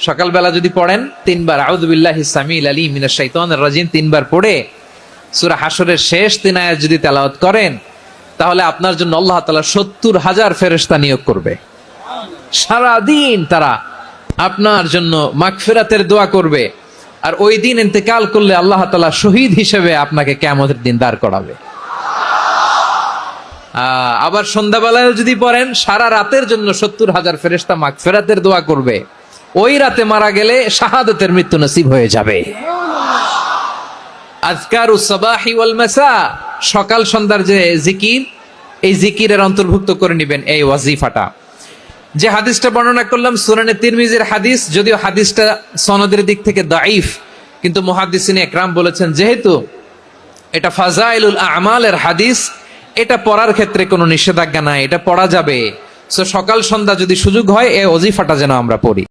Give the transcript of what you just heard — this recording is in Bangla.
সকালবেলা যদি পড়েন 3 বার আউযু বিল্লাহিস সামিল আলিম মিনাশ শাইতানির রাজিম 3 বার পড়ে সূরা হাশরের শেষ 3 আয়াত যদি তেলাওয়াত করেন, তাহলে আপনার জন্য আল্লাহ তাআলা 70,000 ফেরেশতা নিয়োগ করবে। সারা দিন তারা আপনার জন্য মাগফিরাতের দোয়া করবে। আর ওই দিন ইন্তেকাল করলে আল্লাহ তাআলা শহীদ হিসেবে আপনাকে কিয়ামতের দিন দাঁড় করাবে। আবার সন্ধ্যাবেলায় যদি পড়েন, সারা রাতের জন্য 70,000 ফেরেশতা মাগফিরাতের দোয়া করবে। ওই রাতে মারা গেলে শাহাদাতের মৃত্যু নসিব হয়ে যাবে। আযকারুস সাবাহি ওয়াল মাসা, সকাল সন্ধ্যার যে জিকির, এই জিকিরের অন্তর্ভুক্ত করে নেবেন এই ওয়াজিফাটা। যে হাদিসটা বর্ণনা করলাম সুনানে তিরমিজির হাদিস, যদিও হাদিসটা সনদের দিক থেকে দাঈফ, কিন্তু মুহাদ্দিসিনে একরাম বলেছেন যেহেতু এটা ফাজাইলুল আমালের হাদিস, এটা পড়ার ক্ষেত্রে কোনো নিষেধাজ্ঞা নাই, এটা পড়া যাবে। সো সকাল সন্ধ্যা যদি সুযোগ হয় এই ওয়াজিফাটা যেন আমরা পড়ি।